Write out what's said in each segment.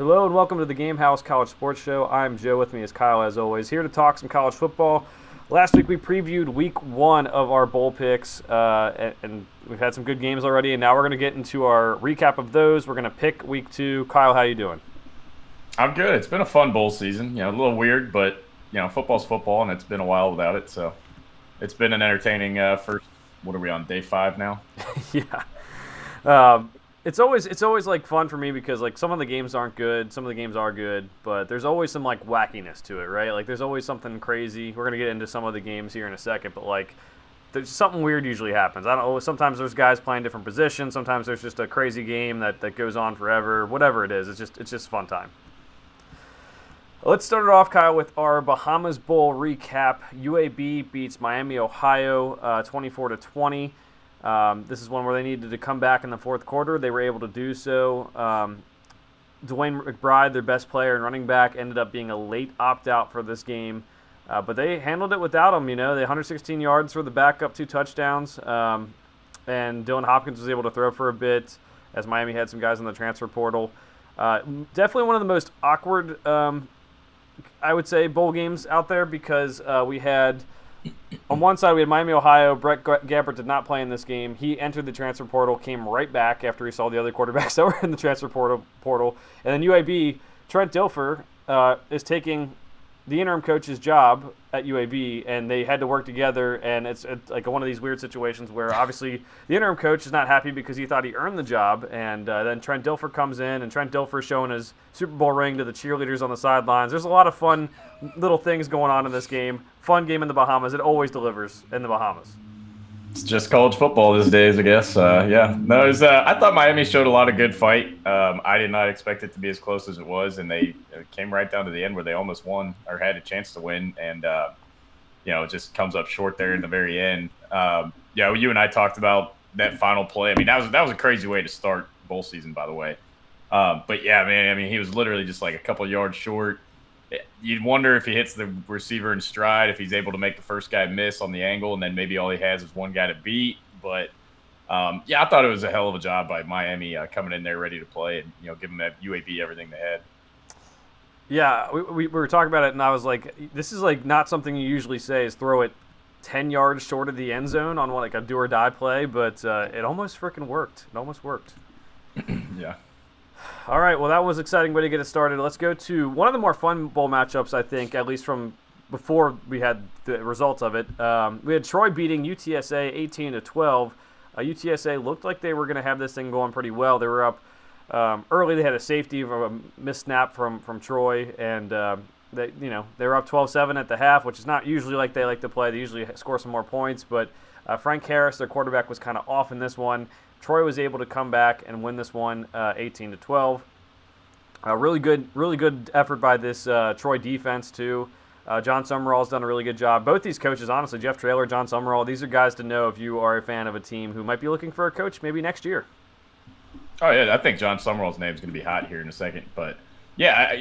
Hello and welcome to the Haus College Sports Show. I'm Joe. With me is Kyle, as always, here to talk some college football. Last week we previewed week one of our bowl picks, and we've had some good games already, and now we're going to get into our recap of those. We're going to pick week two. Kyle, how you doing? I'm good. It's been a fun bowl season. A little weird, but football's football, and it's been a while without it. So it's been an entertaining first. What are we on day 5 now? Yeah. Um, it's always like fun for me because like some of the games aren't good, some of the games are good, but there's always some like wackiness to it, right? Like there's always something crazy. We're gonna get into some of the games here in a second, but like there's something weird usually happens. I don't know. Sometimes there's guys playing different positions. Sometimes there's just a crazy game that goes on forever. Whatever it is, it's just a fun time. Let's start it off, Kyle, with our Bahamas Bowl recap. UAB beats Miami, Ohio, 24-20. This is one where they needed to come back in the fourth quarter. They were able to do so. Dwayne McBride, their best player and running back, ended up being a late opt-out for this game. But they handled it without him. They 116 yards for the backup, 2 touchdowns. And Dylan Hopkins was able to throw for a bit as Miami had some guys in the transfer portal. Definitely one of the most awkward, I would say, bowl games out there because we had – on one side, we had Miami, Ohio. Brett Gabbert did not play in this game. He entered the transfer portal, came right back after he saw the other quarterbacks that were in the transfer portal. And then UAB, Trent Dilfer is taking the interim coach's job at UAB, and they had to work together. And it's like one of these weird situations where obviously the interim coach is not happy because he thought he earned the job. And then Trent Dilfer comes in, and Trent Dilfer showing his Super Bowl ring to the cheerleaders on the sidelines. There's a lot of fun little things going on in this game. Fun game in the Bahamas. It always delivers in the Bahamas. It's just college football these days, I guess. Yeah, no, I thought Miami showed a lot of good fight. I did not expect it to be as close as it was, and they came right down to the end where they almost won or had a chance to win, and it just comes up short there in the very end. You and I talked about that final play. I mean, that was a crazy way to start bowl season, by the way. But yeah, man, I mean, he was literally just like a couple yards short. You'd wonder if he hits the receiver in stride, if he's able to make the first guy miss on the angle, and then maybe all he has is one guy to beat. But I thought it was a hell of a job by Miami coming in there ready to play and giving that UAB everything they had. Yeah, we were talking about it, and I was like, this is like not something you usually say is throw it 10 yards short of the end zone on like a do or die play, but it almost freaking worked. It almost worked. Yeah. All right, well, that was an exciting way to get it started. Let's go to one of the more fun bowl matchups, I think, at least from before we had the results of it. We had Troy beating UTSA 18-12. UTSA looked like they were going to have this thing going pretty well. They were up early. They had a safety from a missed snap from Troy, and they were up 12-7 at the half, which is not usually like they like to play. They usually score some more points, but Frank Harris, their quarterback, was kind of off in this one. Troy was able to come back and win this one 18-12. Really good effort by this Troy defense, too. John Summerall's done a really good job. Both these coaches, honestly, Jeff Traylor, John Summerall, these are guys to know if you are a fan of a team who might be looking for a coach maybe next year. Oh, yeah, I think John Summerall's name is going to be hot here in a second. But, yeah,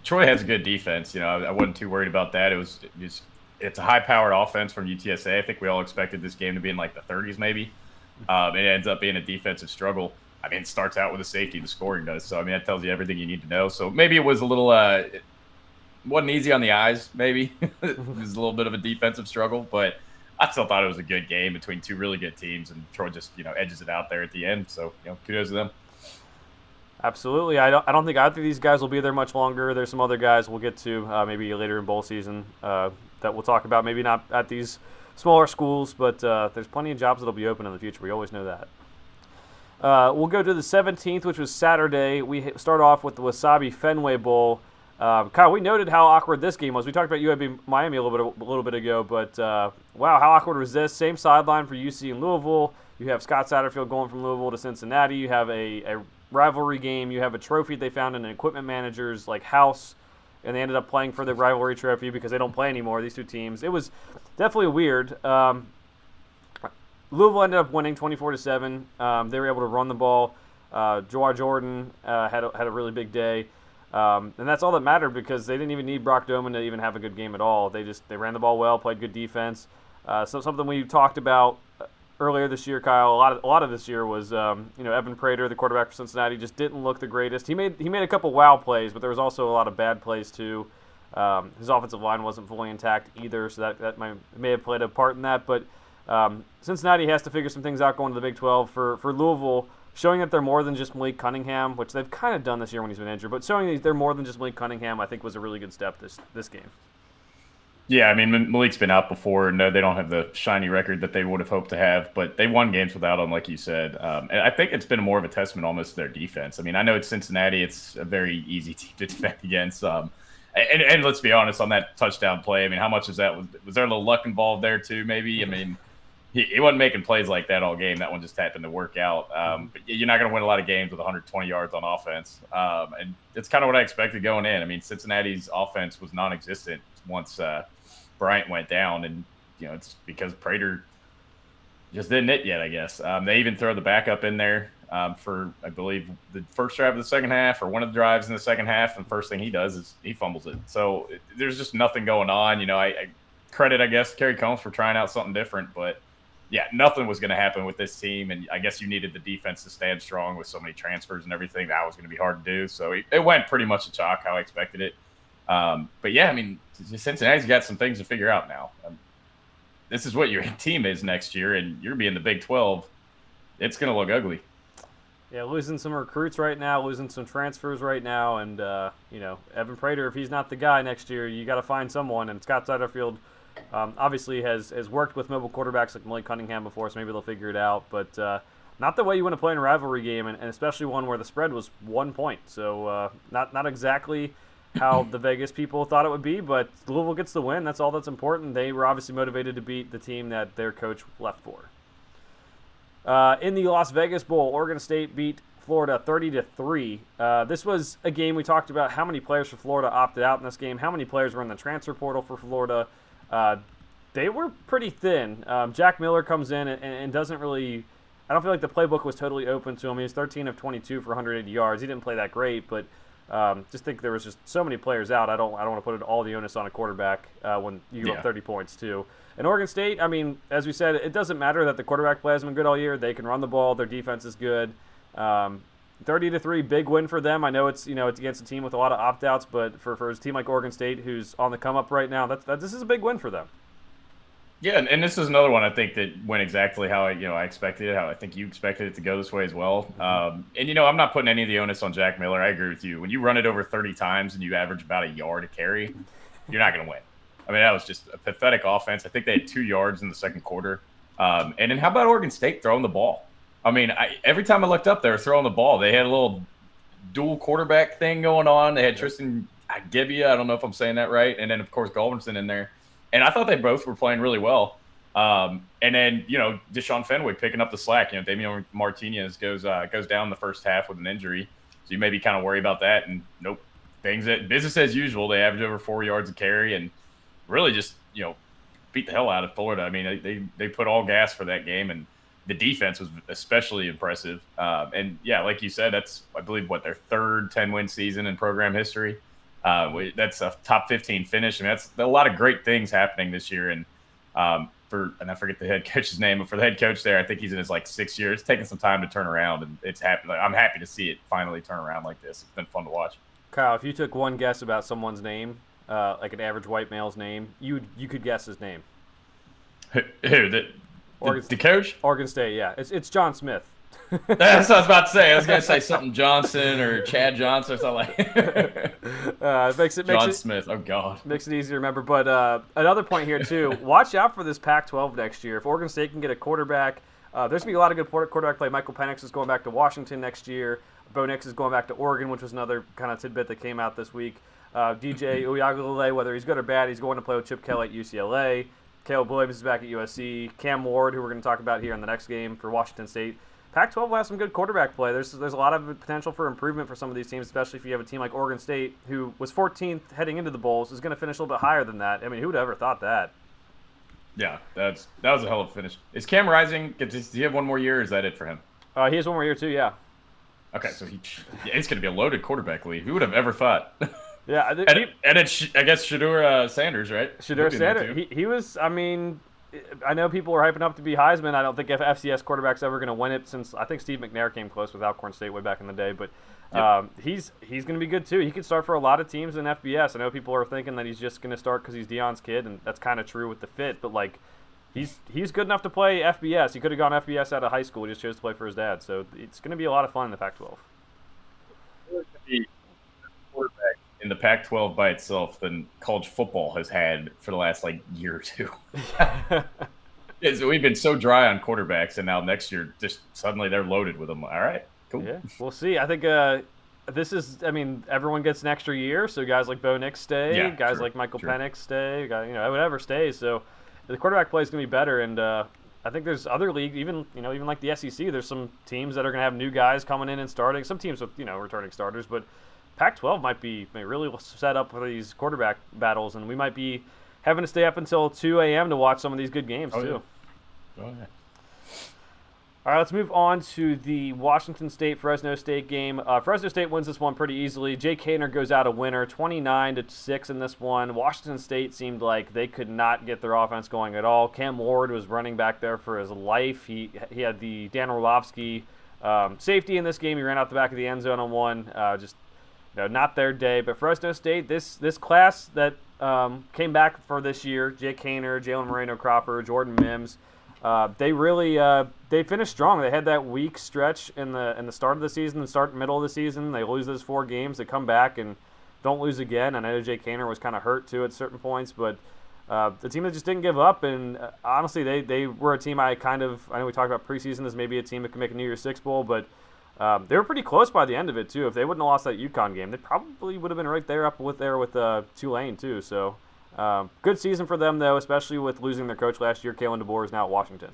Troy has a good defense. I wasn't too worried about that. It's a high-powered offense from UTSA. I think we all expected this game to be in like the 30s maybe. It ends up being a defensive struggle. I mean, it starts out with a safety, the scoring does. So, I mean, that tells you everything you need to know. So maybe it was a little it wasn't easy on the eyes, maybe. It was a little bit of a defensive struggle. But I still thought it was a good game between two really good teams. And Troy just, edges it out there at the end. So, kudos to them. Absolutely. I don't think either of these guys will be there much longer. There's some other guys we'll get to maybe later in bowl season that we'll talk about. Maybe not at these smaller schools, but there's plenty of jobs that'll be open in the future. We always know that. We'll go to the 17th, which was Saturday. We start off with the Wasabi Fenway Bowl. Kyle, we noted how awkward this game was. We talked about UAB Miami a little bit ago, but wow, how awkward was this? Same sideline for UC and Louisville. You have Scott Satterfield going from Louisville to Cincinnati. You have a rivalry game. You have a trophy they found in an equipment manager's like house, and they ended up playing for the rivalry trophy because they don't play anymore, these two teams. It was definitely weird. Louisville ended up winning 24-7. They were able to run the ball. Jawar Jordan had a really big day. And that's all that mattered because they didn't even need Brock Doman to even have a good game at all. They ran the ball well, played good defense. So something we talked about earlier this year, Kyle, a lot of this year was Evan Prater, the quarterback for Cincinnati, just didn't look the greatest. He made a couple wow plays, but there was also a lot of bad plays too. His offensive line wasn't fully intact either, so that may have played a part in that. But Cincinnati has to figure some things out going to the Big 12. For Louisville, showing that they're more than just Malik Cunningham, which they've kind of done this year when he's been injured, but showing that they're more than just Malik Cunningham, I think was a really good step this game. Yeah, I mean, Malik's been out before. No, they don't have the shiny record that they would have hoped to have, but they won games without him, like you said. And I think it's been more of a testament almost to their defense. I mean, I know it's Cincinnati. It's a very easy team to defend against. And let's be honest, on that touchdown play, I mean, how much is that? Was there a little luck involved there too, maybe? I mean, he wasn't making plays like that all game. That one just happened to work out. But you're not going to win a lot of games with 120 yards on offense. And it's kind of what I expected going in. I mean, Cincinnati's offense was non-existent once Bryant went down. And, it's because Prater just didn't hit yet, I guess. They even throw the backup in there for, I believe, the first drive of the second half or one of the drives in the second half. And the first thing he does is he fumbles it. So there's just nothing going on. I credit, I guess, Kerry Combs for trying out something different. But, yeah, nothing was going to happen with this team. And I guess you needed the defense to stand strong with so many transfers and everything. That was going to be hard to do. So it went pretty much a chalk how I expected it. But, yeah, I mean, Cincinnati's got some things to figure out now. This is what your team is next year, and you're being the Big 12. It's going to look ugly. Yeah, losing some recruits right now, losing some transfers right now, and, Evan Prater, if he's not the guy next year, you got to find someone. And Scott Satterfield obviously has worked with mobile quarterbacks like Malik Cunningham before, so maybe they'll figure it out. But not the way you want to play in a rivalry game, and especially one where the spread was 1 point. So not exactly how the Vegas people thought it would be, but Louisville gets the win. That's all that's important. They were obviously motivated to beat the team that their coach left for. In the Las Vegas Bowl, Oregon State beat Florida 30-3. This was a game we talked about how many players for Florida opted out in this game, how many players were in the transfer portal for Florida. They were pretty thin. Jack Miller comes in and doesn't really – I don't feel like the playbook was totally open to him. He was 13 of 22 for 180 yards. He didn't play that great, but just think there was just so many players out. I don't want to put all the onus on a quarterback when you go up 30 points too. And Oregon State, I mean, as we said, it doesn't matter that the quarterback play has been good all year. They can run the ball. Their defense is good. 30-3, big win for them. I know it's it's against a team with a lot of opt-outs, but for a team like Oregon State, who's on the come up right now, this is a big win for them. Yeah, and this is another one I think that went exactly how I expected it, how I think you expected it to go this way as well. And I'm not putting any of the onus on Jack Miller. I agree with you. When you run it over 30 times and you average about a yard a carry, you're not going to win. I mean, that was just a pathetic offense. I think they had 2 yards in the second quarter. And then how about Oregon State throwing the ball? I mean, every time I looked up, they were throwing the ball. They had a little dual quarterback thing going on. They had Tristan Gibbia. I don't know if I'm saying that right. And then, of course, Goldmanson in there. And I thought they both were playing really well. And then, Deshaun Fenwick picking up the slack. Damian Martinez goes down in the first half with an injury. So you maybe kind of worry about that. And nope, business as usual. They average over 4 yards a carry and really just, beat the hell out of Florida. I mean, they put all gas for that game, and the defense was especially impressive. And, yeah, like you said, that's, I believe, their third 10-win season in program history. That's a top 15 finish. I mean, that's a lot of great things happening this year. And and I forget the head coach's name, but for the head coach there, I think he's in his 6 years. It's taking some time to turn around, and it's happening. I'm happy to see it finally turn around like this. It's been fun to watch. Kyle, if you took one guess about someone's name, like an average white male's name, you could guess his name. Who? The coach? Oregon State, yeah. It's John Smith. That's what I was about to say. I was going to say something Johnson or Chad Johnson or something like that. John Smith. Oh, God. Makes it easy to remember. But another point here, too. Watch out for this Pac-12 next year. If Oregon State can get a quarterback, there's going to be a lot of good quarterback play. Michael Penix is going back to Washington next year. Bo Nix is going back to Oregon, which was another kind of tidbit that came out this week. DJ Uiagalelei, whether he's good or bad, he's going to play with Chip Kelly at UCLA. Caleb Williams is back at USC. Cam Ward, who we're going to talk about here in the next game for Washington State. Pac-12 has some good quarterback play. There's a lot of potential for improvement for some of these teams, especially if you have a team like Oregon State, who was 14th heading into the Bowls, is going to finish a little bit higher than that. I mean, who would have ever thought that? Yeah, that was a hell of a finish. Is Cam Rising, does he have one more year, or is that it for him? He has one more year, too, yeah. Okay, so it's going to be a loaded quarterback league. Who would have ever thought? Yeah. And it's, I guess, Shedeur Sanders, right? Shedeur Sanders. He was, I mean, I know people are hyping up to be Heisman. I don't think if FCS quarterback's ever going to win it since I think Steve McNair came close with Alcorn State way back in the day. But Yep. he's going to be good too. He could start for a lot of teams in FBS. I know people are thinking that he's just going to start because he's Deion's kid, and that's kind of true with the fit. But like, he's good enough to play FBS. He could have gone FBS out of high school. He just chose to play for his dad. So it's going to be a lot of fun in the Pac-12. Quarterback in the Pac-12 by itself than college football has had for the last like year or two. We've been so dry on quarterbacks, and now next year, just suddenly they're loaded with them. All right, cool. Yeah, we'll see. I think this is. I mean, everyone gets an extra year, so guys like Bo Nix stay, Yeah, guys true, like Michael true. Penix stay, whatever stays. So the quarterback play is going to be better, and I think there's other leagues, even like the SEC. There's some teams that are going to have new guys coming in and starting. Some teams with returning starters, but Pac-12 might really set up for these quarterback battles, and we might be having to stay up until 2 a.m. to watch some of these good games too. Yeah. Oh, yeah. All right, let's move on to the Washington State-Fresno State game. Fresno State wins this one pretty easily. Jake Haener goes out a winner, 29-6 in this one. Washington State seemed like they could not get their offense going at all. Cam Ward was running back there for his life. He had the Dan Orlovsky safety in this game. He ran out the back of the end zone on one. Not their day. But Fresno State, this class that came back for this year, Jake Haener, Jalen Moreno-Cropper, Jordan Mims, they really they finished strong. They had that weak stretch in the start of the season, the middle of the season. They lose those 4 games. They come back and don't lose again. I know Jake Haener was kind of hurt too at certain points, but the team that just didn't give up. And honestly, they were a team I know we talked about preseason as maybe a team that could make a New Year's Six Bowl, but they were pretty close by the end of it too. If they wouldn't have lost that UConn game, they probably would have been right there with Tulane too. So good season for them though, especially with losing their coach last year. Kalen DeBoer is now at Washington.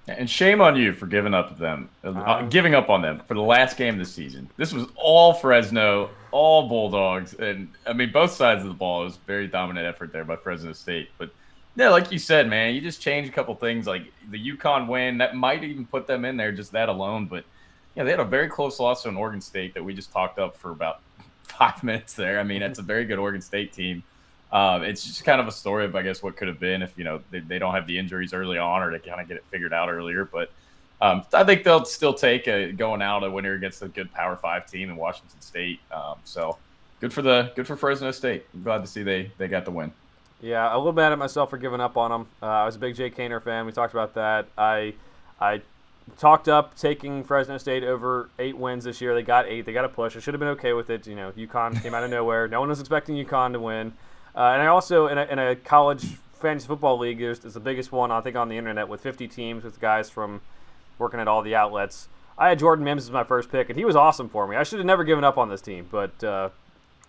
And shame on you for giving up on them for the last game of the season. This was all Fresno, all Bulldogs, and I mean both sides of the ball. It was a very dominant effort there by Fresno State. But yeah, like you said, man, you just change a couple things, like the UConn win that might even put them in there, just that alone. But yeah, they had a very close loss to an Oregon State that we just talked up for about 5 minutes there. I mean, that's a very good Oregon State team. It's just kind of a story of, I guess, what could have been if, they don't have the injuries early on or to kind of get it figured out earlier. But I think they'll still take going out a winner against a good Power 5 team in Washington State. So good for Fresno State. I'm glad to see they got the win. Yeah, a little mad at myself for giving up on them. I was a big Jake Haener fan. We talked about that. I talked up taking Fresno State over 8 wins this year. They got 8. They got a push. I should have been okay with it. UConn came out of nowhere. No one was expecting UConn to win. And I also, in a college fantasy football league, it's the biggest one, I think, on the internet with 50 teams with guys from working at all the outlets. I had Jordan Mims as my first pick, and he was awesome for me. I should have never given up on this team, but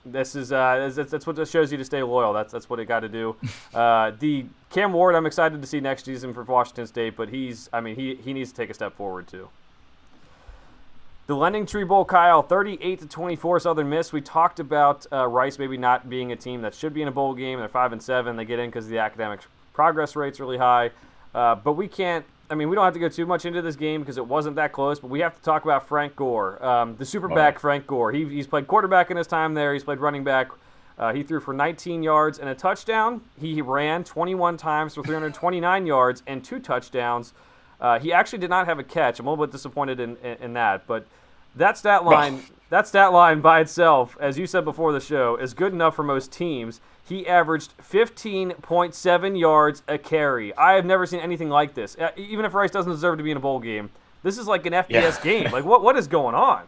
that's what this shows you to stay loyal. That's what it got to do. The Cam Ward, I'm excited to see next season for Washington State, but he needs to take a step forward too. The Lending Tree Bowl, Kyle, 38-24 Southern Miss. We talked about Rice maybe not being a team that should be in a bowl game. They're 5-7. They get in because the academic progress rate's really high. But we can't. We don't have to go too much into this game because it wasn't that close. But we have to talk about Frank Gore, the superback Frank Gore. He's played quarterback in his time there. He's played running back. He threw for 19 yards and a touchdown. He ran 21 times for 329 yards and 2 touchdowns. He actually did not have a catch. I'm a little bit disappointed in that, but that stat line by itself, as you said before the show, is good enough for most teams. He averaged 15.7 yards a carry. I have never seen anything like this. Even if Rice doesn't deserve to be in a bowl game, this is like an FBS game. Like what is going on?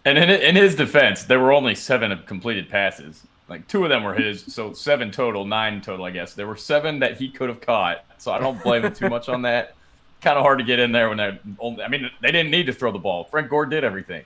And in his defense, there were only 7 completed passes. Like 2 of them were his, so 7 total, 9 total, I guess. There were 7 that he could have caught, so I don't blame him too much on that. Kind of hard to get in there when they didn't need to throw the ball. Frank Gore did everything.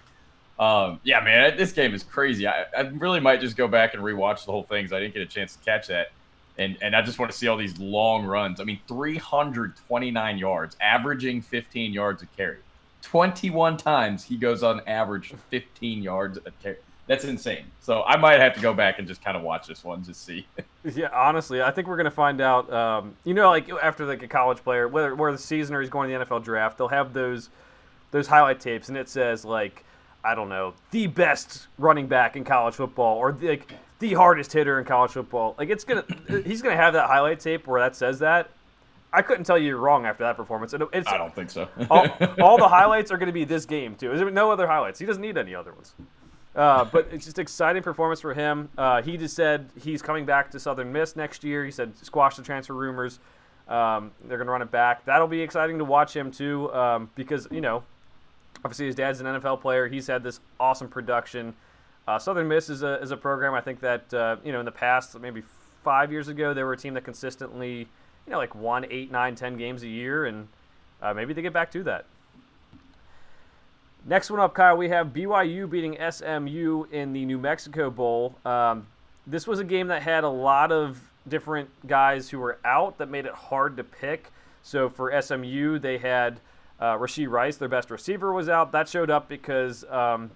Yeah, man, this game is crazy. I really might just go back and rewatch the whole thing because I didn't get a chance to catch that. And I just want to see all these long runs. 329 yards, averaging 15 yards a carry. 21 times he goes on average 15 yards a carry. That's insane. So I might have to go back and just kind of watch this one, just see. Yeah, honestly, I think we're going to find out, like after like a college player, where the season or he's going to the NFL draft, they'll have those highlight tapes, and it says, like, I don't know, the best running back in college football, or like the hardest hitter in college football. Like he's gonna have that highlight tape where that says that. I couldn't tell you you're wrong after that performance. It's I don't think so. all the highlights are going to be this game too. There's no other highlights. He doesn't need any other ones. But it's just exciting performance for him. He just said he's coming back to Southern Miss next year. He said squash the transfer rumors. They're going to run it back. That'll be exciting to watch him too, because obviously his dad's an NFL player. He's had this awesome production. Southern Miss is a program I think that in the past, maybe 5 years ago, they were a team that consistently like won 8, 9, 10 games a year, and maybe they get back to that. Next one up, Kyle, we have BYU beating SMU in the New Mexico Bowl. This was a game that had a lot of different guys who were out that made it hard to pick. So for SMU, they had Rashee Rice, their best receiver, was out. That showed up because the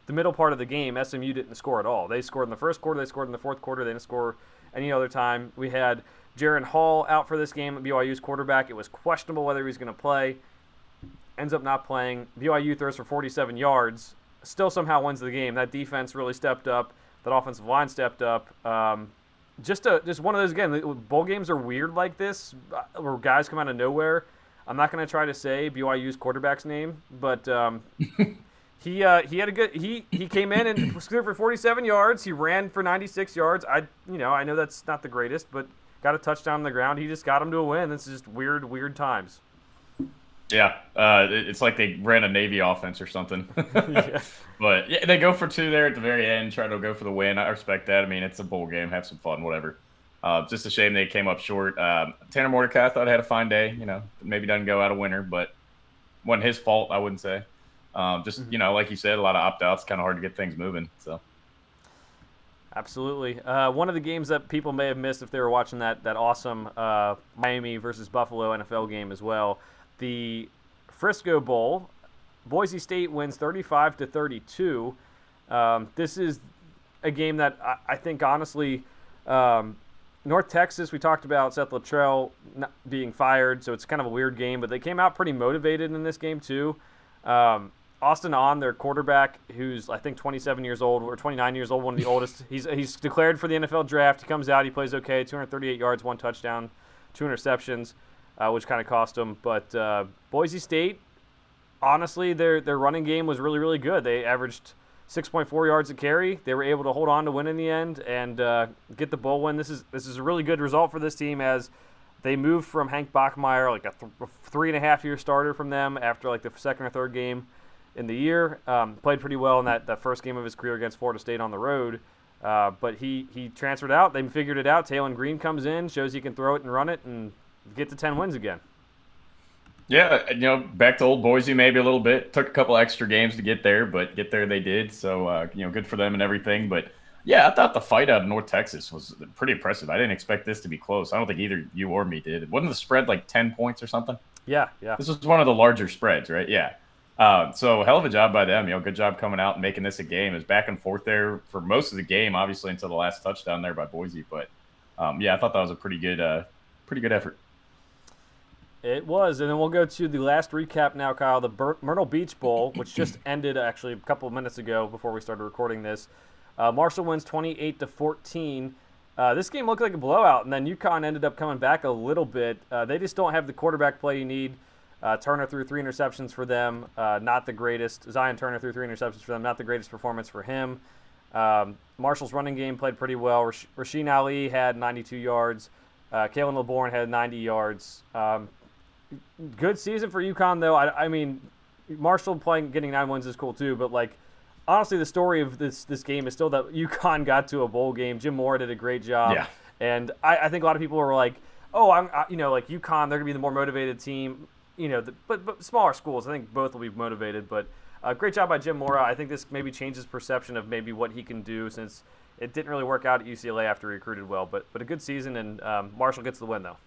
middle part of the game, SMU didn't score at all. They scored in the first quarter, they scored in the fourth quarter, they didn't score any other time. We had Jaron Hall out for this game, BYU's quarterback. It was questionable whether he was going to play. Ends up not playing. BYU throws for 47 yards. Still somehow wins the game. That defense really stepped up. That offensive line stepped up. Just one of those, again, bowl games are weird like this, where guys come out of nowhere. I'm not going to try to say BYU's quarterback's name, but he had a good. He came in and threw for 47 yards. He ran for 96 yards. I know that's not the greatest, but got a touchdown on the ground. He just got him to a win. This is just weird times. Yeah, it's like they ran a Navy offense or something. Yeah. But yeah, they go for 2 there at the very end, try to go for the win. I respect that. I mean, it's a bowl game. Have some fun, whatever. Just a shame they came up short. Tanner Mordecai, I thought had a fine day. Maybe doesn't go out a winner, but wasn't his fault, I wouldn't say. Like you said, a lot of opt-outs, kind of hard to get things moving. So. Absolutely. One of the games that people may have missed if they were watching that awesome Miami versus Buffalo NFL game as well, the Frisco Bowl, Boise State wins 35-32. This is a game that I think, honestly, North Texas, we talked about Seth Luttrell not being fired, so it's kind of a weird game, but they came out pretty motivated in this game too. Austin On, their quarterback, who's I think 27 years old or 29 years old, one of the oldest. He's declared for the NFL draft. He comes out, he plays okay, 238 yards, 1 touchdown, 2 interceptions, which kind of cost him. But Boise State, honestly, their running game was really good. They averaged 6.4 yards a carry. They were able to hold on to win in the end and get the bowl win. This is a really good result for this team as they moved from Hank Bachmeier, like a 3.5-year starter from them after like the second or third game in the year. Played pretty well in that first game of his career against Florida State on the road. But he transferred out. They figured it out. Taylon Green comes in, shows he can throw it and run it, and get to 10 wins again. Yeah, back to old Boise maybe a little bit. Took a couple extra games to get there, but get there they did. So, good for them and everything. But, yeah, I thought the fight out of North Texas was pretty impressive. I didn't expect this to be close. I don't think either you or me did. Wasn't the spread like 10 points or something? Yeah. This was one of the larger spreads, right? Yeah. So hell of a job by them. Good job coming out and making this a game. It was back and forth there for most of the game, obviously until the last touchdown there by Boise. But I thought that was a pretty good effort. It was, and then we'll go to the last recap now, Kyle. The Myrtle Beach Bowl, which just ended actually a couple of minutes ago before we started recording this. Marshall wins 28-14. This game looked like a blowout, and then UConn ended up coming back a little bit. They just don't have the quarterback play you need. Turner threw 3 interceptions for them, not the greatest. Zion Turner threw 3 interceptions for them, not the greatest performance for him. Marshall's running game played pretty well. Rasheen Ali had 92 yards. Kalen LeBourne had 90 yards. Good season for UConn, though. I mean, Marshall getting 9 wins is cool too, but honestly, the story of this game is still that UConn got to a bowl game. Jim Mora did a great job, yeah. And I think a lot of people were like, "Oh, like UConn, they're gonna be the more motivated team." But smaller schools, I think both will be motivated. But great job by Jim Mora. I think this maybe changes perception of maybe what he can do since it didn't really work out at UCLA after he recruited well. But a good season, and Marshall gets the win though.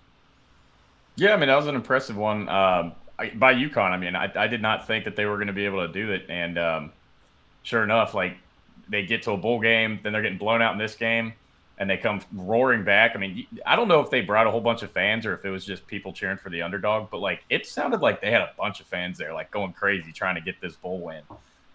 Yeah, I mean, that was an impressive one by UConn. I mean, I did not think that they were going to be able to do it. And sure enough, they get to a bowl game, then they're getting blown out in this game, and they come roaring back. I mean, I don't know if they brought a whole bunch of fans or if it was just people cheering for the underdog, but, it sounded like they had a bunch of fans there, going crazy trying to get this bowl win.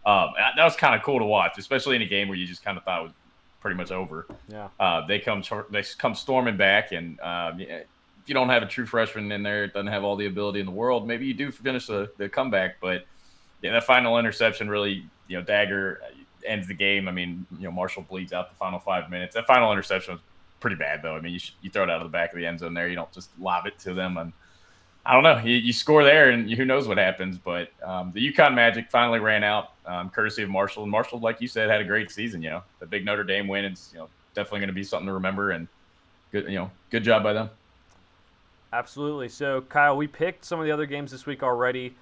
That was kind of cool to watch, especially in a game where you just kind of thought pretty much over. Yeah. They come storming back, and yeah, if you don't have a true freshman in there, it doesn't have all the ability in the world. Maybe you do finish the comeback, but yeah, that final interception really, dagger ends the game. I mean, Marshall bleeds out the final 5 minutes. That final interception was pretty bad, though. I mean, you throw it out of the back of the end zone there. You don't just lob it to them, and I don't know. You score there, and who knows what happens. But the UConn Magic finally ran out, courtesy of Marshall. And Marshall, like you said, had a great season. The big Notre Dame win is definitely going to be something to remember. And good job by them. Absolutely. So, Kyle, we picked some of the other games this week already.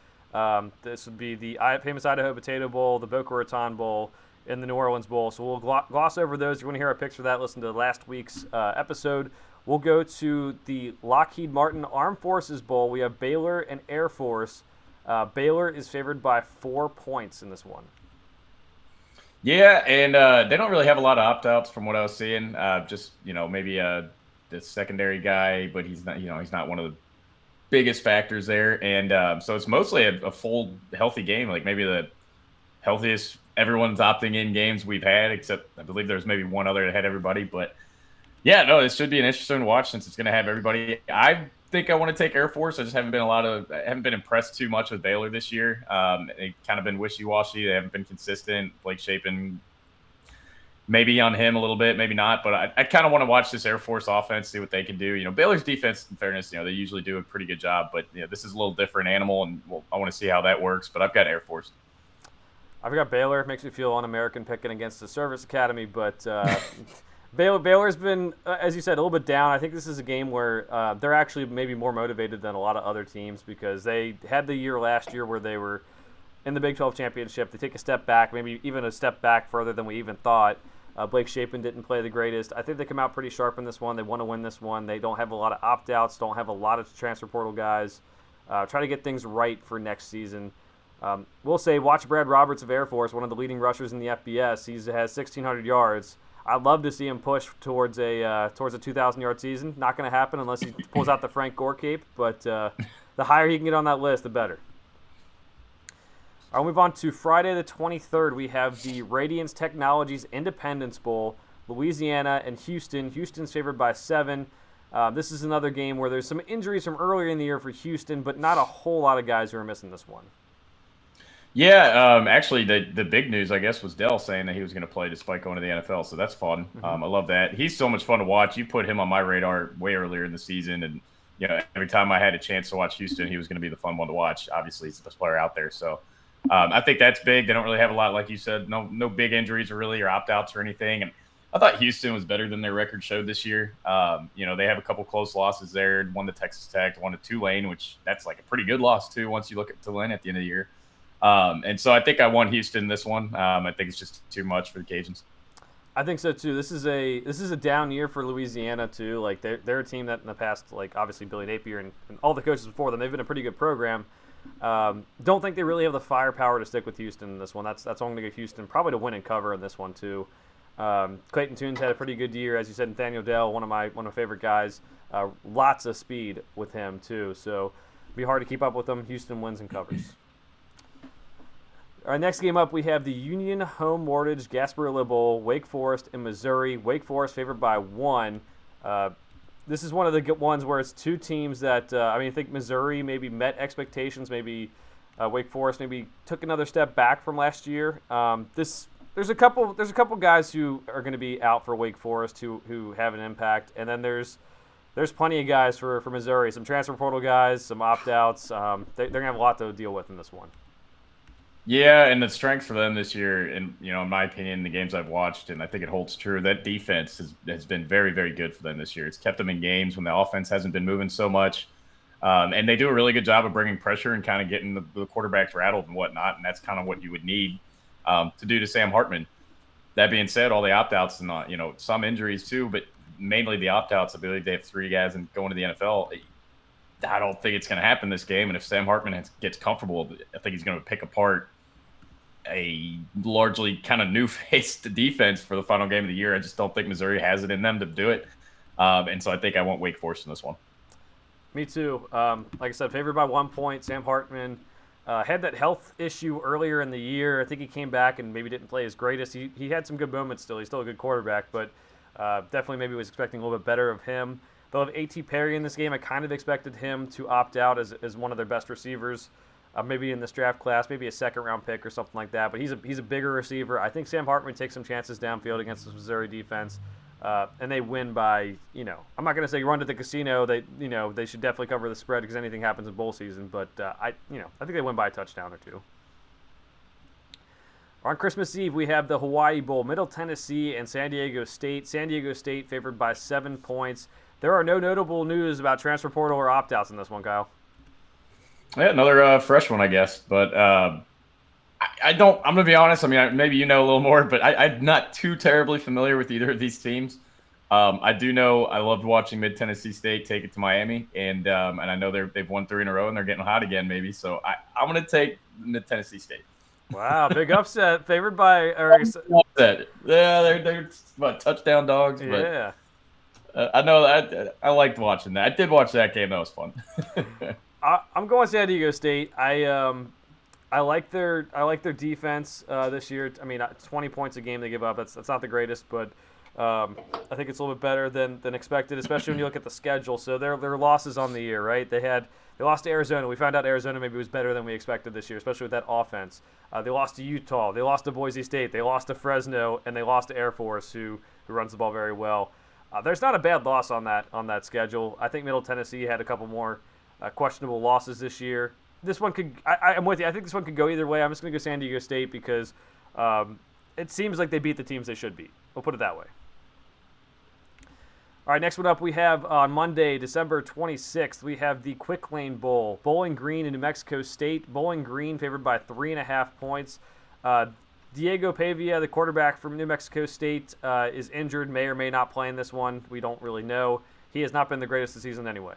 This would be the famous Idaho Potato Bowl, the Boca Raton Bowl, and the New Orleans Bowl. So we'll gloss over those. If you want to hear our picks for that, listen to last week's episode. We'll go to the Lockheed Martin Armed Forces Bowl. We have Baylor and Air Force. Baylor is favored by 4 points in this one. Yeah, and they don't really have a lot of opt-outs from what I was seeing. Just maybe the secondary guy, but he's not one of the biggest factors there. And so it's mostly a full healthy game, like maybe the healthiest everyone's opting in games we've had, except I believe there's maybe one other that had everybody. But yeah, no, this should be an interesting watch since it's going to have everybody. I think I want to take Air Force. I just haven't been impressed too much with Baylor this year. They've kind of been wishy-washy. They haven't been consistent. Blake Shapen, maybe on him a little bit, maybe not. But I kind of want to watch this Air Force offense, see what they can do. Baylor's defense, in fairness, they usually do a pretty good job. But this is a little different animal, and I want to see how that works. But I've got Air Force. I've got Baylor. It makes me feel un-American picking against the Service Academy, but Baylor's been, as you said, a little bit down. I think this is a game where they're actually maybe more motivated than a lot of other teams because they had the year last year where they were in the Big 12 championship. They take a step back, maybe even a step back further than we even thought. Blake Shapen didn't play the greatest. I think they come out pretty sharp in this one. They want to win this one. They don't have a lot of opt-outs, don't have a lot of transfer portal guys. Try to get things right for next season. We'll say watch Brad Roberts of Air Force, one of the leading rushers in the FBS. He has 1,600 yards. I'd love to see him push towards a 2,000-yard season. Not going to happen unless he pulls out the Frank Gore cape. But the higher he can get on that list, the better. I'll move on to Friday the 23rd. We have the Radiance Technologies Independence Bowl, Louisiana and Houston. Houston's favored by 7. This is another game where there's some injuries from earlier in the year for Houston, but not a whole lot of guys who are missing this one. Yeah, actually, the big news, I guess, was Dell saying that he was going to play despite going to the NFL, so that's fun. I love that. He's so much fun to watch. You put him on my radar way earlier in the season, and every time I had a chance to watch Houston, he was going to be the fun one to watch. Obviously, he's the best player out there, so I think that's big. They don't really have a lot, like you said, no big injuries or opt-outs or anything. And I thought Houston was better than their record showed this year. They have a couple close losses there. One to Texas Tech, one to Tulane, which that's like a pretty good loss too once you look at Tulane at the end of the year. And so I think I won Houston this one. I think it's just too much for the Cajuns. I think so too. This is a down year for Louisiana too. Like they're a team that in the past, like obviously Billy Napier and all the coaches before them, they've been a pretty good program. Don't think they really have the firepower to stick with Houston in this one. That's why I'm going to go Houston, probably to win and cover in this one too. Clayton Tunes had a pretty good year, as you said. Nathaniel Dell, one of my favorite guys. Lots of speed with him too, so it'll be hard to keep up with him. Houston wins and covers. Our next game up, we have the Union Home Mortgage Gasparilla Bowl, Wake Forest and Missouri. Wake Forest favored by 1. This is one of the ones where it's two teams that I think Missouri maybe met expectations. Maybe Wake Forest maybe took another step back from last year. There's a couple guys who are going to be out for Wake Forest who have an impact, and then there's plenty of guys for Missouri. Some transfer portal guys, some opt-outs. They're going to have a lot to deal with in this one. Yeah, and the strength for them this year, and in my opinion, the games I've watched, and I think it holds true, that defense has been very, very good for them this year. It's kept them in games when the offense hasn't been moving so much, and they do a really good job of bringing pressure and kind of getting the quarterbacks rattled and whatnot, and that's kind of what you would need to do to Sam Hartman. That being said, all the opt-outs and some injuries too, but mainly the opt-outs. I believe they have 3 guys and going to the NFL. I don't think it's going to happen this game, and if Sam Hartman gets comfortable, I think he's going to pick apart a largely kind of new-faced defense for the final game of the year. I just don't think Missouri has it in them to do it. And so I think I want Wake Forest in this one. Me too. Like I said, favored by 1 point. Sam Hartman, Had that health issue earlier in the year. I think he came back and maybe didn't play his greatest. He had some good moments still. He's still a good quarterback, but definitely maybe was expecting a little bit better of him. They'll have A.T. Perry in this game. I kind of expected him to opt out as one of their best receivers, maybe in this draft class, maybe a second-round pick or something like that. But he's a bigger receiver. I think Sam Hartman takes some chances downfield against the Missouri defense, and they win by, I'm not going to say run to the casino. They should definitely cover the spread because anything happens in bowl season. But I think they win by a touchdown or two. On Christmas Eve, we have the Hawaii Bowl, Middle Tennessee and San Diego State. San Diego State favored by 7 points. There are no notable news about transfer portal or opt-outs in this one, Kyle. Yeah, another fresh one, I guess. But I don't – I'm going to be honest. I mean, maybe you know a little more, but I'm not too terribly familiar with either of these teams. I do know I loved watching Mid-Tennessee State take it to Miami, and I know they've won 3 in a row, and they're getting hot again maybe. So I'm going to take Mid-Tennessee State. Wow, big upset. Favored by – upset. Yeah, they're what, touchdown dogs. But yeah. I know I liked watching that. I did watch that game. That was fun. I'm going San Diego State. I like their defense this year. I mean, 20 points a game they give up. That's not the greatest, but I think it's a little bit better than expected, especially when you look at the schedule. So their losses on the year, right? They lost to Arizona. We found out Arizona maybe was better than we expected this year, especially with that offense. They lost to Utah. They lost to Boise State. They lost to Fresno, and they lost to Air Force, who runs the ball very well. There's not a bad loss on that schedule. I think Middle Tennessee had a couple more questionable losses this year. This one could. I'm with you. I think this one could go either way. I'm just going to go San Diego State because it seems like they beat the teams they should beat. We'll put it that way. All right, next one up, we have on Monday, December 26th, we have the Quick Lane Bowl. Bowling Green and New Mexico State. Bowling Green favored by 3.5 points. Diego Pavia, the quarterback from New Mexico State, is injured, may or may not play in this one. We don't really know. He has not been the greatest this season anyway.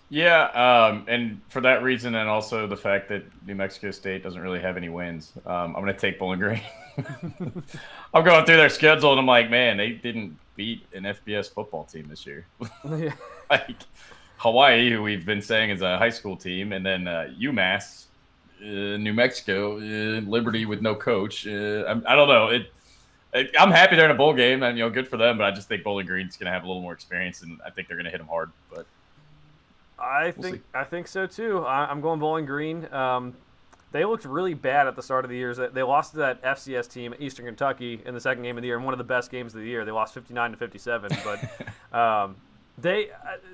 Yeah, and for that reason, and also the fact that New Mexico State doesn't really have any wins, I'm going to take Bowling Green. I'm going through their schedule, and I'm like, man, they didn't beat an FBS football team this year. Yeah. Like Hawaii, who we've been saying is a high school team, and then UMass, New Mexico, Liberty with no coach. I don't know. I'm happy they're in a bowl game, and good for them. But I just think Bowling Green's going to have a little more experience, and I think they're going to hit them hard. But I think so too. I'm going Bowling Green. They looked really bad at the start of the year. They lost to that FCS team, Eastern Kentucky, in the second game of the year, and one of the best games of the year. They lost 59-57, but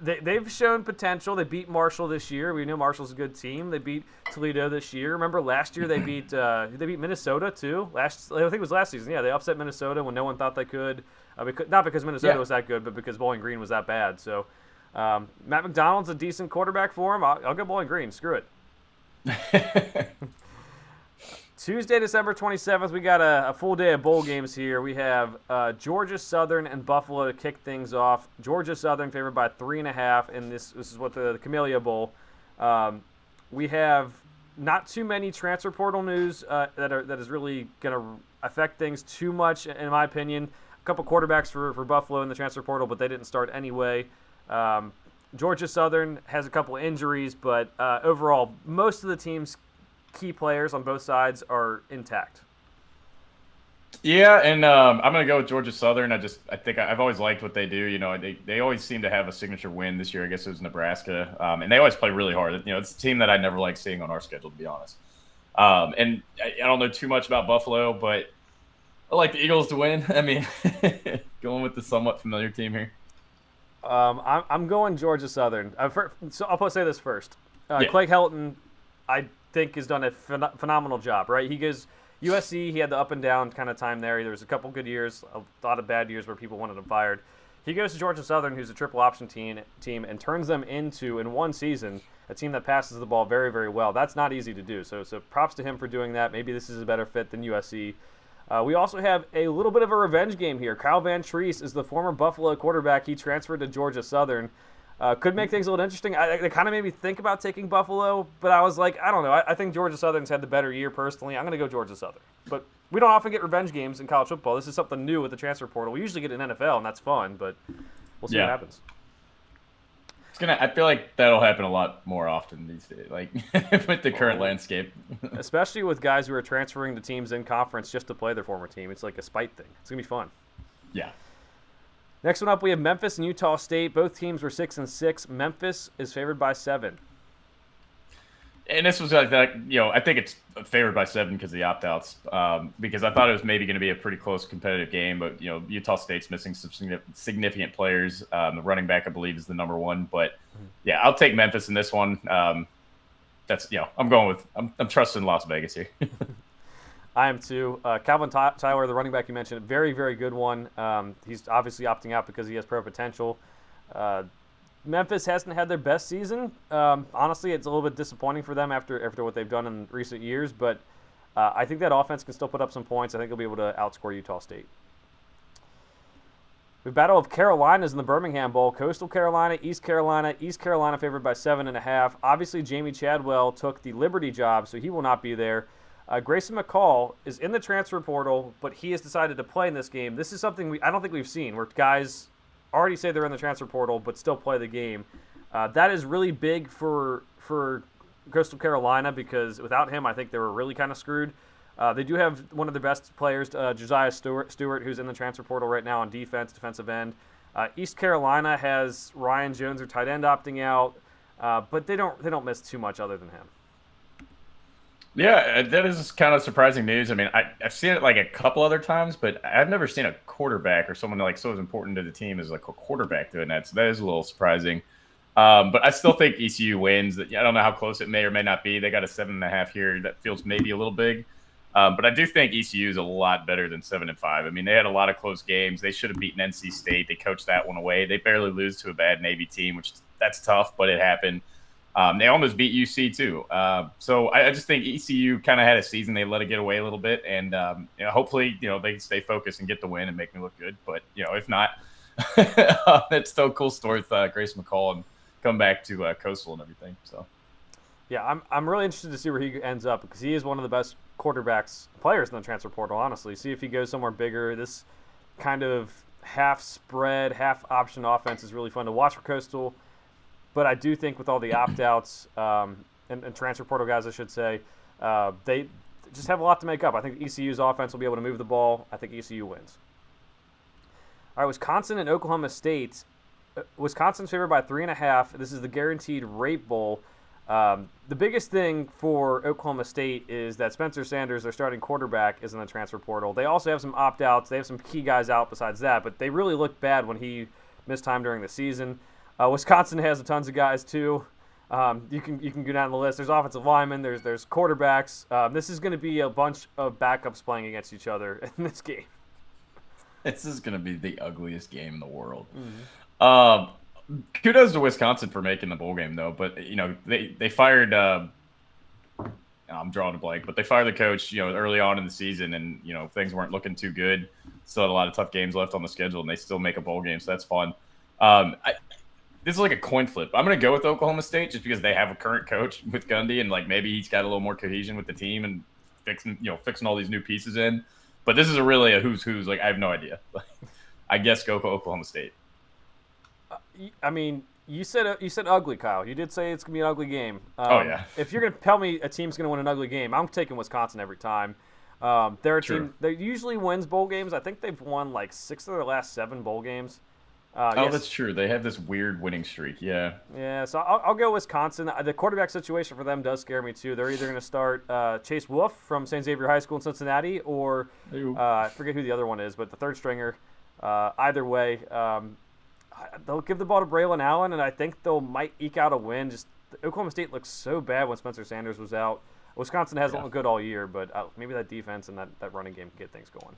they've shown potential. They beat Marshall this year. We know Marshall's a good team. They beat Toledo this year. Remember last year they beat Minnesota too. I think it was last season. Yeah, they upset Minnesota when no one thought they could. Not because Minnesota was that good, but because Bowling Green was that bad. So Matt McDonald's a decent quarterback for him. I'll go Bowling Green. Screw it. Tuesday, December 27th, we got a full day of bowl games here. We have Georgia Southern and Buffalo to kick things off. Georgia Southern favored by 3.5, and this is what the Camellia Bowl. We have not too many transfer portal news that is really going to affect things too much, in my opinion. A couple quarterbacks for Buffalo in the transfer portal, but they didn't start anyway. Georgia Southern has a couple injuries, but overall, most of the team's key players on both sides are intact. Yeah, and I'm going to go with Georgia Southern. I think I've always liked what they do. They always seem to have a signature win. This year, I guess it was Nebraska, and they always play really hard. It's a team that I never like seeing on our schedule, to be honest. And I don't know too much about Buffalo, but I like the Eagles to win. I mean, going with the somewhat familiar team here. I'm going Georgia Southern. So I'll say this first. Yeah. Craig Helton, I think, has done a phenomenal job, right? He goes USC, he had the up and down kind of time there. There was a couple good years, a lot of bad years where people wanted him fired. He goes to Georgia Southern, who's a triple option team, and turns them into, in one season, a team that passes the ball very, very well. That's not easy to do. So props to him for doing that. Maybe this is a better fit than USC. We also have a little bit of a revenge game here. Kyle Van Treese is the former Buffalo quarterback. He transferred to Georgia Southern. Could make things a little interesting. They kind of made me think about taking Buffalo, but I was like, I don't know. I think Georgia Southern's had the better year personally. I'm going to go Georgia Southern. But we don't often get revenge games in college football. This is something new with the transfer portal. We usually get an NFL, and that's fun, but we'll see what happens. I feel like that'll happen a lot more often these days, like with the current Oh, landscape. especially with guys who are transferring to teams in conference just to play their former team. It's like a spite thing. It's gonna be fun. Yeah. Next one up, we have Memphis and Utah State. Both teams were 6-6. Memphis is favored by 7. And this was like that, I think it's favored by 7 because of the opt-outs. Because I thought it was maybe going to be a pretty close competitive game, but Utah State's missing some significant players. The running back, I believe, is the number one. But yeah, I'll take Memphis in this one. That's I'm trusting Las Vegas here. I am too. Calvin Tyler, the running back you mentioned, very, very good one. He's obviously opting out because he has pro potential. Memphis hasn't had their best season. Honestly, it's a little bit disappointing for them after what they've done in recent years, but I think that offense can still put up some points. I think they'll be able to outscore Utah State. The Battle of Carolinas in the Birmingham Bowl. Coastal Carolina, East Carolina. East Carolina favored by 7.5. Obviously, Jamie Chadwell took the Liberty job, so he will not be there. Grayson McCall is in the transfer portal, but he has decided to play in this game. This is something I don't think we've seen, where guys already say they're in the transfer portal but still play the game. That is really big for Coastal Carolina because without him, I think they were really kind of screwed. They do have one of the best players, Josiah Stewart, who's in the transfer portal right now on defensive end. East Carolina has Ryan Jones, their tight end, opting out, but they don't miss too much other than him. Yeah, that is kind of surprising news. I mean, I've seen it like a couple other times, but I've never seen a quarterback or someone like so important to the team as like a quarterback doing that. So that is a little surprising. But I still think ECU wins. I don't know how close it may or may not be. They got a 7.5 here. That feels maybe a little big. But I do think ECU is a lot better than 7-5. I mean, they had a lot of close games. They should have beaten NC State. They coached that one away. They barely lose to a bad Navy team, which that's tough, but it happened. They almost beat UC too. So I just think ECU kind of had a season. They let it get away a little bit. And hopefully, they can stay focused and get the win and make me look good. But, if not, it's still a cool story with Grace McCall and come back to Coastal and everything. So, yeah, I'm really interested to see where he ends up because he is one of the best players in the transfer portal, honestly. See if he goes somewhere bigger. This kind of half spread, half option offense is really fun to watch for Coastal. But I do think with all the opt-outs and transfer portal guys, I should say, they just have a lot to make up. I think ECU's offense will be able to move the ball. I think ECU wins. All right, Wisconsin and Oklahoma State. Wisconsin's favored by 3.5. This is the Guaranteed Rate Bowl. The biggest thing for Oklahoma State is that Spencer Sanders, their starting quarterback, is in the transfer portal. They also have some opt-outs. They have some key guys out besides that, but they really looked bad when he missed time during the season. Wisconsin has tons of guys too. You can go down the list. There's offensive linemen. There's quarterbacks. This is going to be a bunch of backups playing against each other in this game. this is going to be the ugliest game in the world. Mm-hmm. Kudos to Wisconsin for making the bowl game, though. But they fired. I'm drawing a blank, but they fired the coach, early on in the season, and things weren't looking too good. Still had a lot of tough games left on the schedule, and they still make a bowl game, so that's fun. This is like a coin flip. I'm going to go with Oklahoma State just because they have a current coach with Gundy, and maybe he's got a little more cohesion with the team and fixing all these new pieces in. But this is really a who's. I have no idea. I guess go for Oklahoma State. I mean, you said ugly, Kyle. You did say it's going to be an ugly game. Oh, yeah. If you're going to tell me a team's going to win an ugly game, I'm taking Wisconsin every time. They're a team that usually wins bowl games. I think they've won 6 of their last 7 bowl games. Yes. That's true. They have this weird winning streak. Yeah. Yeah, so I'll go Wisconsin. The quarterback situation for them does scare me, too. They're either going to start Chase Wolf from St. Xavier High School in Cincinnati or I forget who the other one is, but the third stringer. Either way, they'll give the ball to Braylon Allen, and I think might eke out a win. Just Oklahoma State looks so bad when Spencer Sanders was out. Wisconsin hasn't looked good all year, but maybe that defense and that running game can get things going.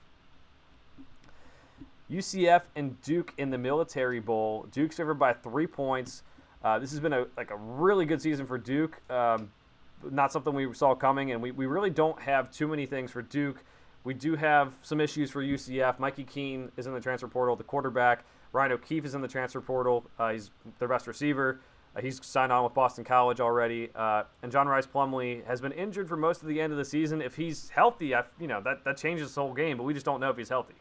UCF and Duke in the Military Bowl. Duke's favored by 3 points. This has been a really good season for Duke. Not something we saw coming, and we really don't have too many things for Duke. We do have some issues for UCF. Mikey Keene is in the transfer portal, the quarterback. Ryan O'Keefe is in the transfer portal. He's their best receiver. He's signed on with Boston College already. And John Rice Plumlee has been injured for most of the end of the season. If he's healthy, that changes the whole game, but we just don't know if he's healthy.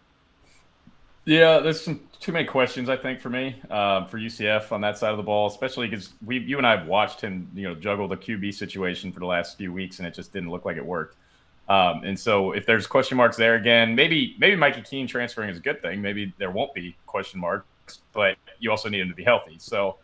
Yeah, there's too many questions I think for me for UCF on that side of the ball, especially because you and I have watched him, juggle the QB situation for the last few weeks, and it just didn't look like it worked. And so if there's question marks there again, maybe Mikey Keene transferring is a good thing. Maybe there won't be question marks, but you also need him to be healthy. So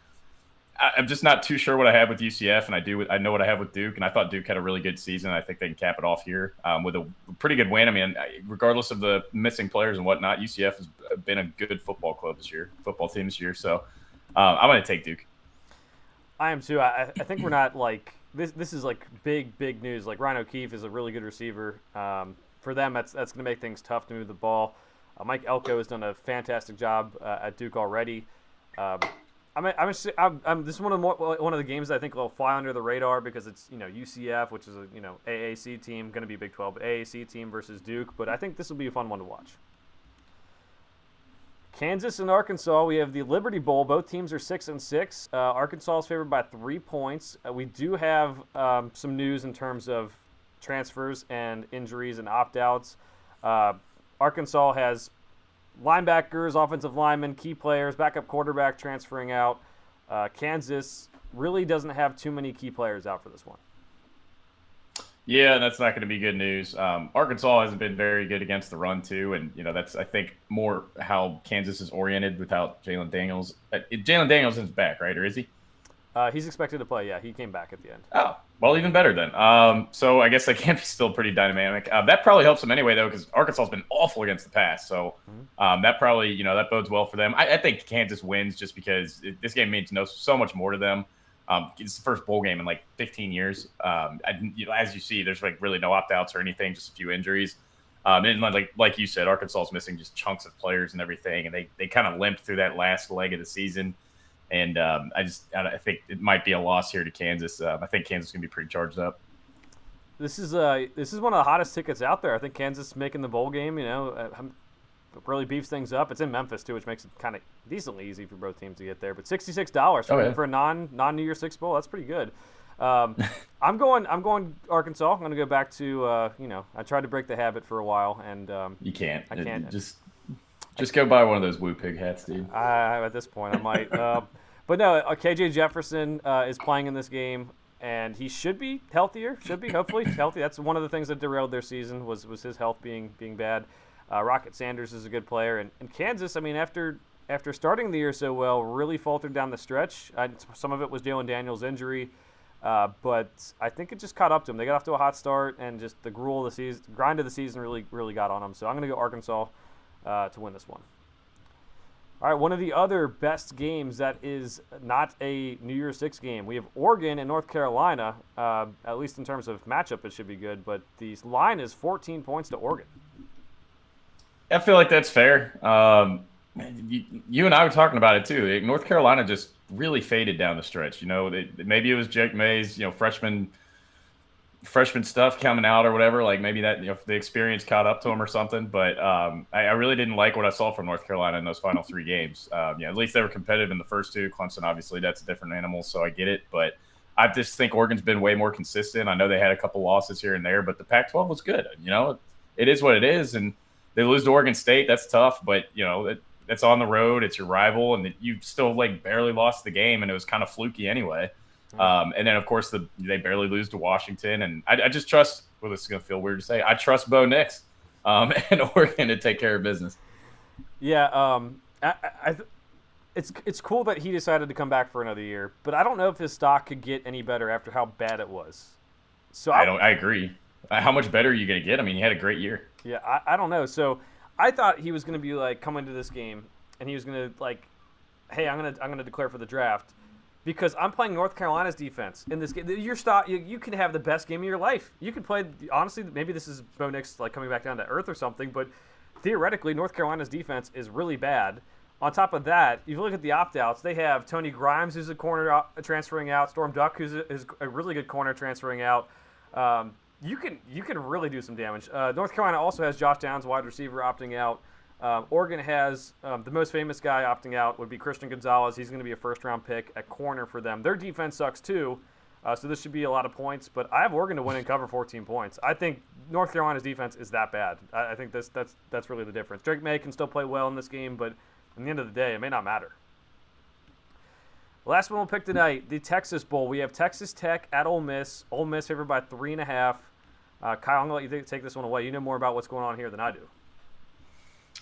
I'm just not too sure what I have with UCF, and I know what I have with Duke, and I thought Duke had a really good season. I think they can cap it off here with a pretty good win. I mean, regardless of the missing players and whatnot, UCF has been a good football team this year. So I'm going to take Duke. I am too. I think we're not like this. This is like big news. Like Ryan O'Keefe is a really good receiver. For them, that's going to make things tough to move the ball. Mike Elko has done a fantastic job at Duke already. Um, this is one of the games that I think will fly under the radar because it's UCF, which is a AAC team, going to be Big 12 AAC team versus Duke. But I think this will be a fun one to watch. Kansas and Arkansas, we have the Liberty Bowl. Both teams are 6-6. Arkansas is favored by 3 points. We do have some news in terms of transfers and injuries and opt-outs. Arkansas has linebackers, offensive linemen, key players, backup quarterback transferring out. Kansas really doesn't have too many key players out for this one. Yeah, that's not going to be good news. Arkansas hasn't been very good against the run too, and that's I think more how Kansas is oriented without Jalen Daniels. Jalen Daniels is back, right, or is he? He's expected to play. Yeah, he came back at the end. Oh, well, even better then. So I guess they can be still pretty dynamic. That probably helps them anyway, though, because Arkansas has been awful against the pass. So that probably, that bodes well for them. I think Kansas wins just because this game means so much more to them. It's the first bowl game in like 15 years. As you see, there's like really no opt-outs or anything, just a few injuries. And like you said, Arkansas is missing just chunks of players and everything, and they kind of limped through that last leg of the season. And I think it might be a loss here to Kansas. I think Kansas is going to be pretty charged up. This is one of the hottest tickets out there. I think Kansas making the bowl game, really beefs things up. It's in Memphis too, which makes it kind of decently easy for both teams to get there. But $66 for a non New Year's Six bowl, that's pretty good. I'm going Arkansas. I'm going to go back to I tried to break the habit for a while, and you can't. I can't. Just go buy one of those Woo Pig hats, dude. At this point, I might. But no, KJ Jefferson is playing in this game, and he should be healthier. Hopefully healthy. That's one of the things that derailed their season was his health being bad. Rocket Sanders is a good player, and Kansas. I mean, after starting the year so well, really faltered down the stretch. Some of it was Jalen Daniels' injury, but I think it just caught up to them. They got off to a hot start, and just the grind of the season really got on them. So I'm going to go Arkansas to win this one. All right, one of the other best games that is not a New Year's Six game. We have Oregon and North Carolina. At least in terms of matchup, it should be good. But the line is 14 points to Oregon. I feel like that's fair. You and I were talking about it too. North Carolina just really faded down the stretch. Maybe it was Jake May's freshman stuff coming out or whatever. Like maybe that the experience caught up to him or something. But I really didn't like what I saw from North Carolina in those final 3 games. At least they were competitive in the first 2. Clemson, obviously, that's a different animal, so I get it. But I just think Oregon's been way more consistent. I know they had a couple losses here and there, but the Pac-12 was good. It is what it is, and they lose to Oregon State. That's tough, but that's on the road. It's your rival, and you still barely lost the game, and it was kind of fluky anyway. And then of course they barely lose to Washington, and I just trust. Well, this is gonna feel weird to say. I trust Bo Nix and Oregon to take care of business. Yeah, it's cool that he decided to come back for another year, but I don't know if his stock could get any better after how bad it was. So I agree. How much better are you going to get? I mean, he had a great year. Yeah, I don't know. So I thought he was going to be coming to this game, and he was going to hey, I'm going to declare for the draft because I'm playing North Carolina's defense in this game. You can have the best game of your life. You can play. Honestly, maybe this is Bo Nix coming back down to earth or something, but theoretically, North Carolina's defense is really bad. On top of that, if you look at the opt-outs, they have Tony Grimes, who's a corner transferring out, Storm Duck, who's a really good corner transferring out. You can really do some damage. North Carolina also has Josh Downs, wide receiver, opting out. Oregon has the most famous guy opting out would be Christian Gonzalez. He's going to be a first-round pick at corner for them. Their defense sucks too, So this should be a lot of points. But I have Oregon to win and cover 14 points. I think North Carolina's defense is that bad. I think that's really the difference. Drake May can still play well in this game, but at the end of the day, it may not matter. Last one we'll pick tonight, the Texas Bowl. We have Texas Tech at Ole Miss. Ole Miss favored by 3.5. Kyle, I'm going to let you take this one away. You know more about what's going on here than I do.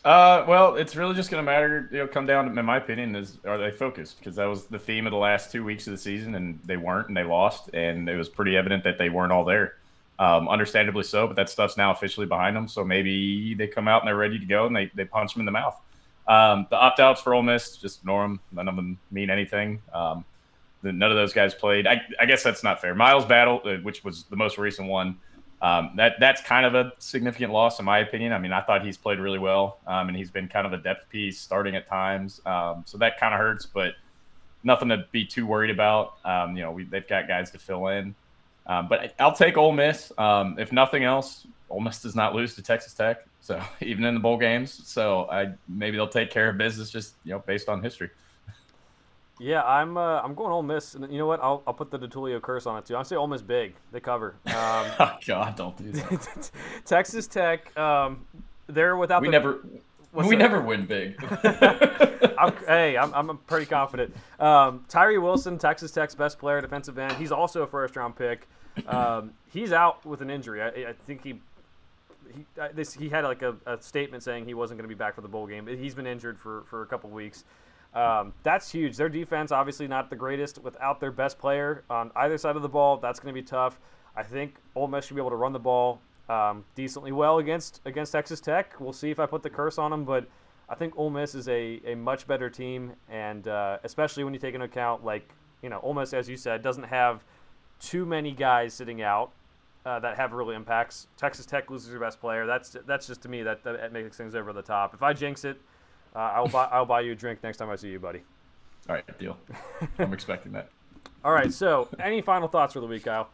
Well, it's really just going to matter, come down to, in my opinion, are they focused? Because that was the theme of the last 2 weeks of the season, and they weren't, and they lost, and it was pretty evident that they weren't all there. Understandably so, but that stuff's now officially behind them, so maybe they come out and they're ready to go, and they punch them in the mouth. The opt-outs for Ole Miss, just ignore them. None of them mean anything. None of those guys played. I guess that's not fair. Miles Battle, which was the most recent one, that's kind of a significant loss in my opinion. I mean, I thought he's played really well, and he's been kind of a depth piece starting at times. So that kind of hurts, but nothing to be too worried about. They've got guys to fill in. But I'll take Ole Miss. If nothing else, Ole Miss does not lose to Texas Tech, so even in the bowl games. So maybe they'll take care of business just based on history. Yeah, I'm going Ole Miss, and you know what? I'll put the DeTulio curse on it too. I'll say Ole Miss big. They cover. Oh God, don't do that. Texas Tech, they're without. We never win big. I'm pretty confident. Tyree Wilson, Texas Tech's best player, defensive end. He's also a first-round pick. He's out with an injury. I think he had like a statement saying he wasn't going to be back for the bowl game. He's been injured for a couple weeks. That's huge. Their defense, obviously not the greatest without their best player on either side of the ball. That's going to be tough. I think Ole Miss should be able to run the ball decently well against Texas Tech. We'll see if I put the curse on them, but I think Ole Miss is a much better team, and especially when you take into account, Ole Miss, as you said, doesn't have too many guys sitting out that have real impacts. Texas Tech loses their best player. That's just, to me, that makes things over the top. If I jinx it, I'll buy you a drink next time I see you, buddy. All right, deal. I'm expecting that. All right, so any final thoughts for the week, Kyle?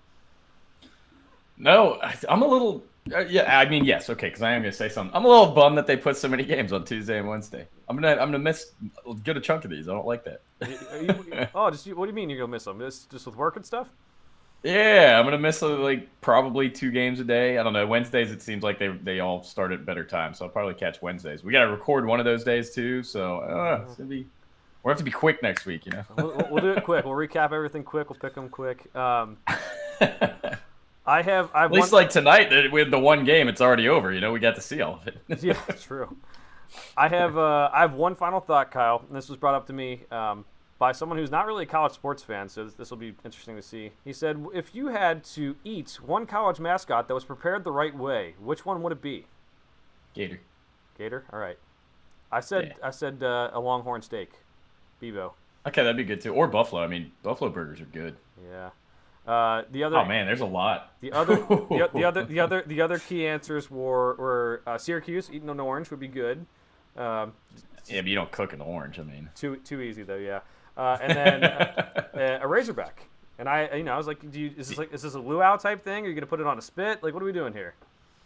No, I'm a little yes, okay, because I am going to say something. I'm a little bummed that they put so many games on Tuesday and Wednesday. I'm gonna miss a good chunk of these. I don't like that. What do you mean you're gonna miss them? Just with work and stuff? Yeah, I'm gonna miss probably 2 games a day. I don't know. Wednesdays it seems like they all start at better times, so I'll probably catch Wednesdays. We gotta record one of those days too, so it's gonna be. We'll have to be quick next week, We'll do it quick. We'll recap everything quick. We'll pick them quick. At least like tonight with the one game, it's already over. We got to see all of it. Yeah, true. I have one final thought, Kyle, and this was brought up to me by someone who's not really a college sports fan, so this will be interesting to see. He said, if you had to eat one college mascot that was prepared the right way, which one would it be? Gator. Gator? All right. I said a Longhorn steak. Bebo. Okay, that'd be good too. Or buffalo. I mean, buffalo burgers are good. Yeah. Oh man, there's a lot. The other key answers were Syracuse eating an orange would be good. Yeah, but you don't cook an orange. I mean, too easy though. Yeah. And then a Razorback. And I was like, is this a luau type thing? Are you gonna put it on a spit? Like, what are we doing here?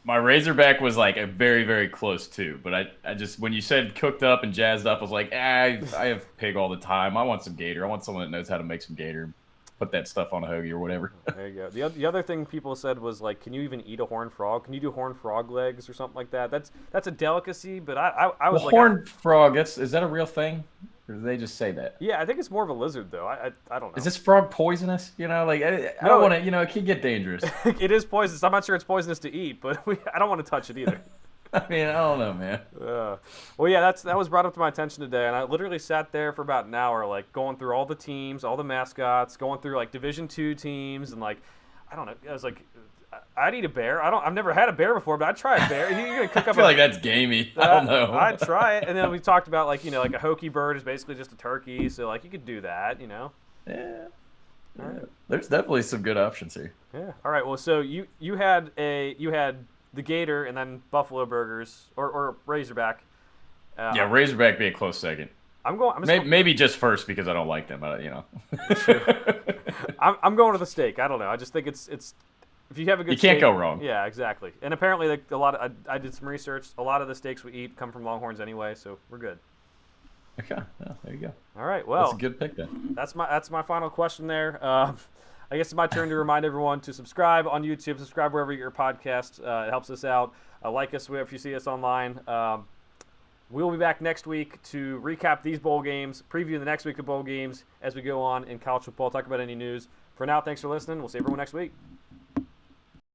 My Razorback was like a very, very close too, but I just, when you said cooked up and jazzed up, I was like, I have pig all the time. I want some gator. I want someone that knows how to make some gator. Put that stuff on a hoagie or whatever. There you go. The other thing people said was, like, can you even eat a horned frog? Can you do horned frog legs or something like that? That's a delicacy, but I was like, horned frog. Is that a real thing, or do they just say that? Yeah, I think it's more of a lizard though. I don't know. Is this frog poisonous? I don't want to. It can get dangerous. It is poisonous. I'm not sure it's poisonous to eat, but I don't want to touch it either. I mean, I don't know, man. Well, yeah, that was brought up to my attention today, and I literally sat there for about an hour, like, going through all the teams, all the mascots, going through, like, Division II teams, and, like, I don't know. I was like, I'd eat a bear. I've never had a bear before, but I'd try a bear. You're gonna cook up. I feel like that's gamey. I don't know. I'd try it, and then we talked about, like, like a hokie bird is basically just a turkey, so, like, you could do that, Yeah. All right. There's definitely some good options here. Yeah. All right. Well, so you had the gator and then buffalo burgers or Razorback. Razorback be a close second. Maybe just first because I don't like them. True. I'm going to the steak. I don't know. I just think it's if you have a good. You can't steak, go wrong. Yeah, exactly. And apparently, I did some research. A lot of the steaks we eat come from Longhorns anyway, so we're good. Okay. Yeah, there you go. All right. Well, that's a good pick then. That's my final question there. I guess it's my turn to remind everyone to subscribe on YouTube, subscribe wherever you get your podcast. It helps us out. Like us if you see us online. We'll be back next week to recap these bowl games, preview the next week of bowl games as we go on in college football, talk about any news. For now, thanks for listening. We'll see everyone next week.